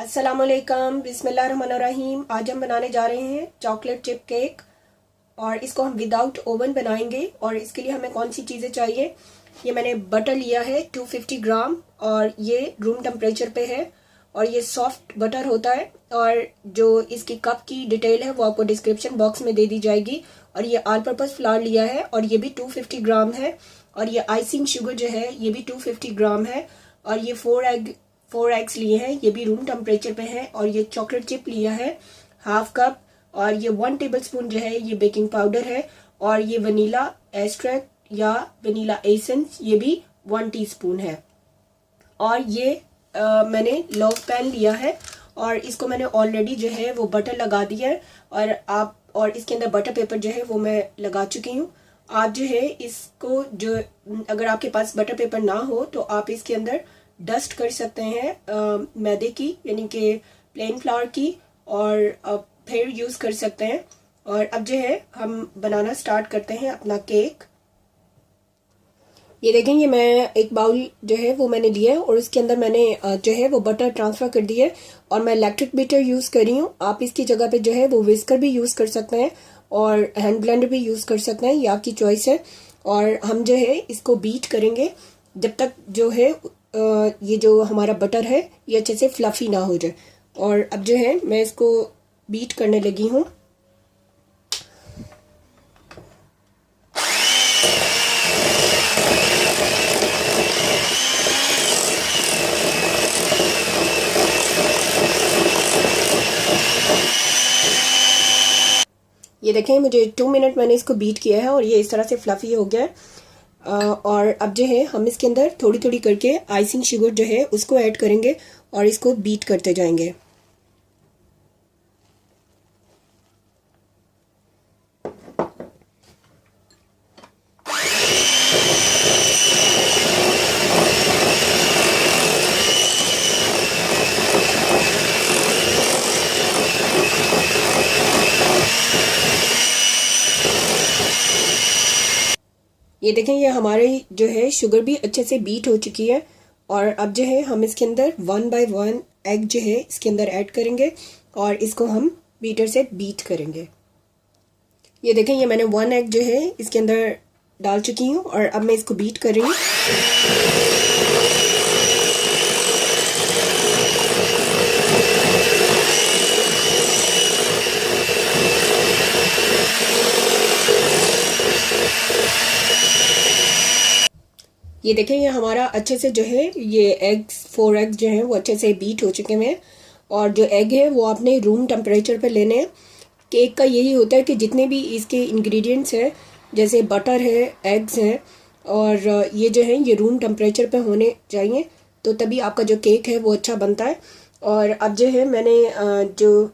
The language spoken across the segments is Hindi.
अस्सलामुअलैकुम, बिस्मिल्लाहिर्रहमानिर्रहीम। आज हम बनाने जा रहे हैं चॉकलेट चिप केक और इसको हम विदाउट ओवन बनाएंगे। और इसके लिए हमें कौन सी चीज़ें चाहिए, ये मैंने बटर लिया है 250 ग्राम और ये रूम टेम्परेचर पे है और ये सॉफ्ट बटर होता है। और जो इसकी कप की डिटेल है वो आपको डिस्क्रिप्शन बॉक्स में दे दी जाएगी। और ये ऑल पर्पज़ फ्लावर लिया है और ये भी 250 ग्राम है। और ये आइसिंग शुगर जो है ये भी 250 ग्राम है। और ये 4 एग्स लिए हैं, ये भी रूम टेम्परेचर पे है। और ये चॉकलेट चिप लिया है हाफ कप। और ये 1 टेबलस्पून जो है ये बेकिंग पाउडर है। और ये वनीला एक्सट्रैक्ट या वनीला एसेंस ये भी 1 टीस्पून है। और ये मैंने लोफ पैन लिया है और इसको मैंने ऑलरेडी जो है वो बटर लगा दिया है। और इसके अंदर बटर पेपर जो है वो मैं लगा चुकी हूँ। आप जो है इसको अगर आपके पास बटर पेपर ना हो तो आप इसके अंदर डस्ट कर सकते हैं मैदे की, यानी कि प्लेन फ्लावर की, और फिर यूज़ कर सकते हैं। और अब जो है हम बनाना स्टार्ट करते हैं अपना केक। ये देखें, ये मैं एक बाउल जो है वो मैंने लिया है और उसके अंदर मैंने जो है वो बटर ट्रांसफ़र कर दिया है। और मैं इलेक्ट्रिक बीटर यूज़ कर रही हूँ। आप इसकी जगह पे जो है वो विस्कर भी यूज़ कर सकते हैं और हैंड ब्लेंडर भी यूज़ कर सकते हैं, ये आपकी चॉइस है। और हम जो है इसको बीट करेंगे जब तक जो है ये जो हमारा बटर है ये अच्छे से फ्लफ़ी ना हो जाए। और अब जो है मैं इसको बीट करने लगी हूँ। ये देखें, मुझे 2 मिनट मैंने इसको बीट किया है और ये इस तरह से फ्लफ़ी हो गया है। और अब जो है हम इसके अंदर थोड़ी थोड़ी करके आइसिंग शुगर जो है उसको ऐड करेंगे और इसको बीट करते जाएंगे। ये देखें, ये हमारे जो है शुगर भी अच्छे से बीट हो चुकी है। और अब जो है हम इसके अंदर 1 बाय 1 एग जो है इसके अंदर ऐड करेंगे और इसको हम बीटर से बीट करेंगे। ये देखें, ये मैंने 1 एग जो है इसके अंदर डाल चुकी हूँ और अब मैं इसको बीट कर रही हूँ। ये देखें, ये हमारा अच्छे से जो है ये 4 एग्स जो हैं वो अच्छे से बीट हो चुके हैं। और जो एग है वो आपने रूम टेम्परेचर पे लेने हैं। केक का यही होता है कि जितने भी इसके इंग्रेडिएंट्स हैं, जैसे बटर है, एग्स हैं, और ये जो है ये रूम टेम्परेचर पे होने चाहिए, तो तभी आपका जो केक है वो अच्छा बनता है। और अब जो है मैंने जो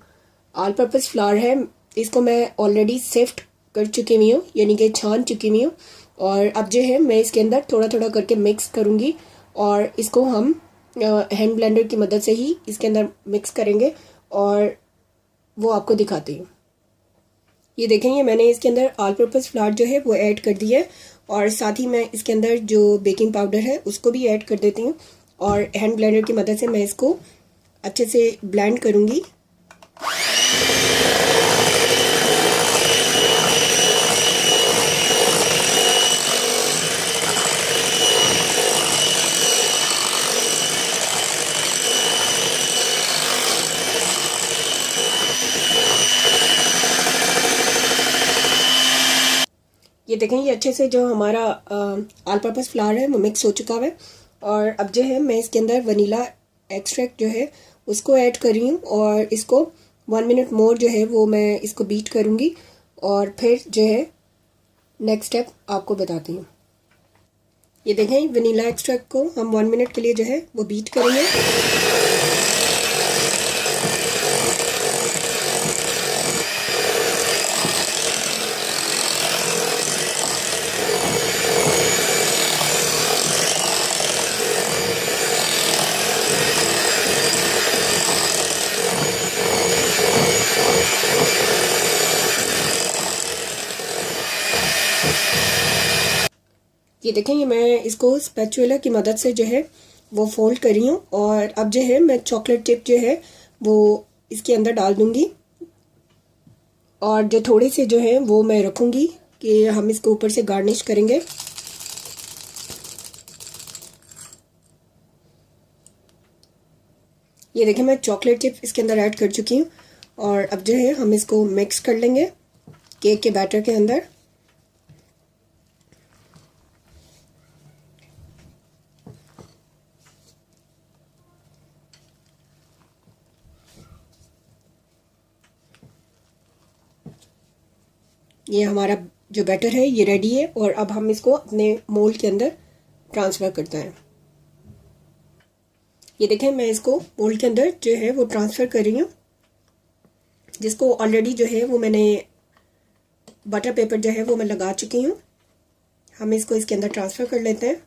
ऑल पर्पज़ फ्लावर है इसको मैं ऑलरेडी सिफ्ट कर चुकी हुई हूँ, यानी कि छान चुकी हुई हूँ। और अब जो है मैं इसके अंदर थोड़ा थोड़ा करके मिक्स करूँगी और इसको हम हैंड ब्लेंडर की मदद से ही इसके अंदर मिक्स करेंगे और वो आपको दिखाती हूँ। ये देखें, ये मैंने इसके अंदर ऑल पर्पज़ फ्लावर जो है वो ऐड कर दिया है और साथ ही मैं इसके अंदर जो बेकिंग पाउडर है उसको भी ऐड कर देती हूँ। और हैंड ब्लेंडर की मदद से मैं इसको अच्छे से ब्लेंड करूँगी। ये देखें, ये अच्छे से जो हमारा ऑल पर्पज़ फ्लावर है वो मिक्स हो चुका है। और अब जो है मैं इसके अंदर वनीला एक्सट्रैक्ट जो है उसको ऐड कर रही हूँ और इसको 1 मिनट मोर जो है वो मैं इसको बीट करूँगी और फिर जो है नेक्स्ट स्टेप आपको बताती हूँ। ये देखें, वनीला एक्सट्रैक्ट को हम 1 मिनट के लिए जो है वो बीट करेंगे। ये देखें, ये मैं इसको स्पैचुला की मदद से जो है वो फोल्ड कर रही हूँ। और अब जो है मैं चॉकलेट चिप जो है वो इसके अंदर डाल दूँगी, और जो थोड़े से जो है वो मैं रखूँगी कि हम इसको ऊपर से गार्निश करेंगे। ये देखिए मैं चॉकलेट चिप इसके अंदर ऐड कर चुकी हूँ, और अब जो है हम इसको मिक्स कर लेंगे केक के बैटर के अंदर। ये हमारा जो बैटर है ये रेडी है, और अब हम इसको अपने मोल्ड के अंदर ट्रांसफ़र करते हैं। ये देखें मैं इसको मोल्ड के अंदर जो है वो ट्रांसफ़र कर रही हूँ, जिसको ऑलरेडी जो है वो मैंने बटर पेपर जो है वो मैं लगा चुकी हूँ। हम इसको इसके अंदर ट्रांसफ़र कर लेते हैं।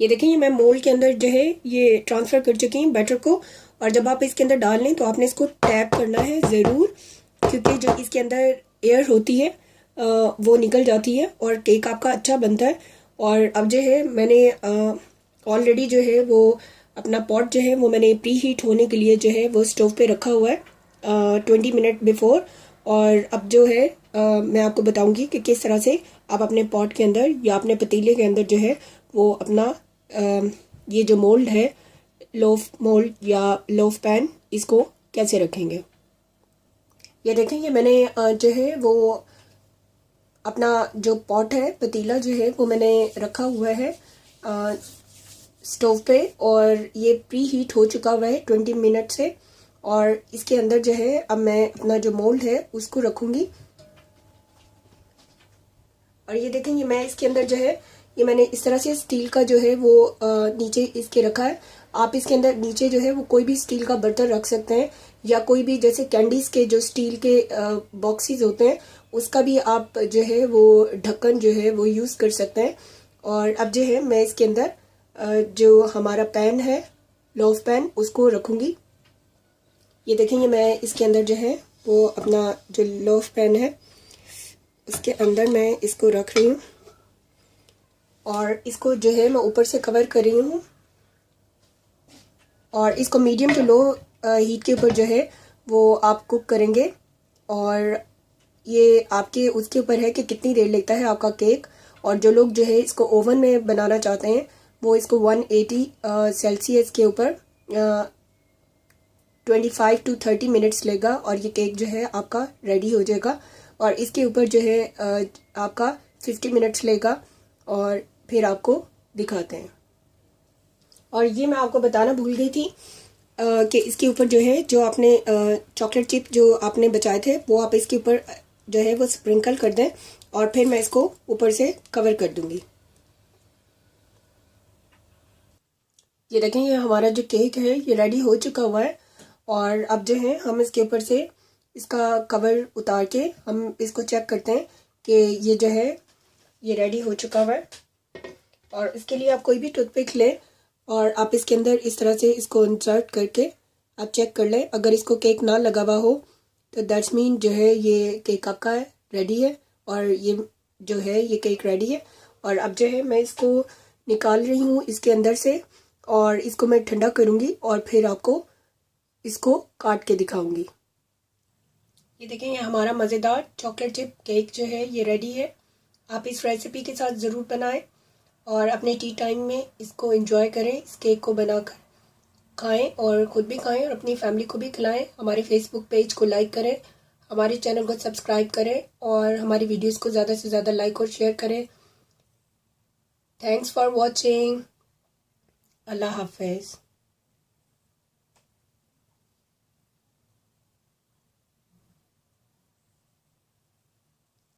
ये देखें ये मैं मोल्ड के अंदर जो है ये ट्रांसफ़र कर चुकी हूँ बैटर को। और जब आप इसके अंदर डाल लें तो आपने इसको टैप करना है ज़रूर, क्योंकि जो इसके अंदर एयर होती है वो निकल जाती है और केक आपका अच्छा बनता है। और अब जो है मैंने ऑलरेडी जो है वो अपना पॉट जो है वो मैंने प्री हीट होने के लिए जो है वो स्टोव पे रखा हुआ है 20 मिनट बिफोर। और अब जो है मैं आपको बताऊंगी कि किस तरह से आप अपने पॉट के अंदर या अपने पतीले के अंदर जो है वो अपना ये जो मोल्ड है, लोफ मोल्ड या लोफ पैन, इसको कैसे रखेंगे। ये देखें ये मैंने जो है वो अपना जो पॉट है, पतीला जो है वो मैंने रखा हुआ है स्टोव पे, और ये प्री हीट हो चुका हुआ है 20 मिनट से। और इसके अंदर जो है अब मैं अपना जो मोल्ड है उसको रखूँगी। और ये देखें ये मैं इसके अंदर जो है ये मैंने इस तरह से स्टील का जो है वो नीचे इसके रखा है। आप इसके अंदर नीचे जो है वो कोई भी स्टील का बर्तन रख सकते हैं, या कोई भी जैसे कैंडीज़ के जो स्टील के बॉक्सेस होते हैं उसका भी आप जो है वो ढक्कन जो है वो यूज़ कर सकते हैं। और अब जो है मैं इसके अंदर जो हमारा पैन है, लोफ पैन, उसको रखूँगी। ये देखेंगे मैं इसके अंदर जो है वो अपना जो लोफ पैन है उसके अंदर मैं इसको रख रही हूँ, और इसको जो है मैं ऊपर से कवर कर रही हूँ। और इसको मीडियम टू लो हीट के ऊपर जो है वो आप कुक करेंगे। और ये आपके उसके ऊपर है कि कितनी देर लगता है आपका केक। और जो लोग जो है इसको ओवन में बनाना चाहते हैं वो इसको 180 सेल्सियस के ऊपर 25 to 30 मिनट्स लेगा, और ये केक जो है आपका रेडी हो जाएगा। और इसके ऊपर जो है आपका 50 मिनट्स लेगा, और फिर आपको दिखाते हैं। और ये मैं आपको बताना भूल गई थी कि इसके ऊपर जो है जो आपने चॉकलेट चिप जो आपने बचाए थे वो आप इसके ऊपर जो है वो स्प्रिंकल कर दें, और फिर मैं इसको ऊपर से कवर कर दूंगी। ये देखें ये हमारा जो केक है ये रेडी हो चुका हुआ है। और अब जो है हम इसके ऊपर से इसका कवर उतार के हम इसको चेक करते हैं कि ये जो है ये रेडी हो चुका हुआ है। और इसके लिए आप कोई भी टूथपिक लें और आप इसके अंदर इस तरह से इसको इंसर्ट करके आप चेक कर लें। अगर इसको केक ना लगा हुआ हो तो दैट्स मीन जो है ये केक आपका रेडी है, और ये जो है ये केक रेडी है। और अब जो है मैं इसको निकाल रही हूँ इसके अंदर से, और इसको मैं ठंडा करूँगी और फिर आपको इसको काट के दिखाऊंगी। ये देखें ये हमारा मज़ेदार चॉकलेट चिप केक जो है ये रेडी है। आप इस रेसिपी के साथ ज़रूर बनाएं और अपने टी टाइम में इसको एंजॉय करें। इस केक को बनाकर खाएं और ख़ुद भी खाएं और अपनी फैमिली को भी खिलाएं। हमारे फेसबुक पेज को लाइक करें, हमारे चैनल को सब्सक्राइब करें, और हमारी वीडियोस को ज़्यादा से ज़्यादा लाइक और शेयर करें। Thanks for watching. अल्लाह हाफिज़।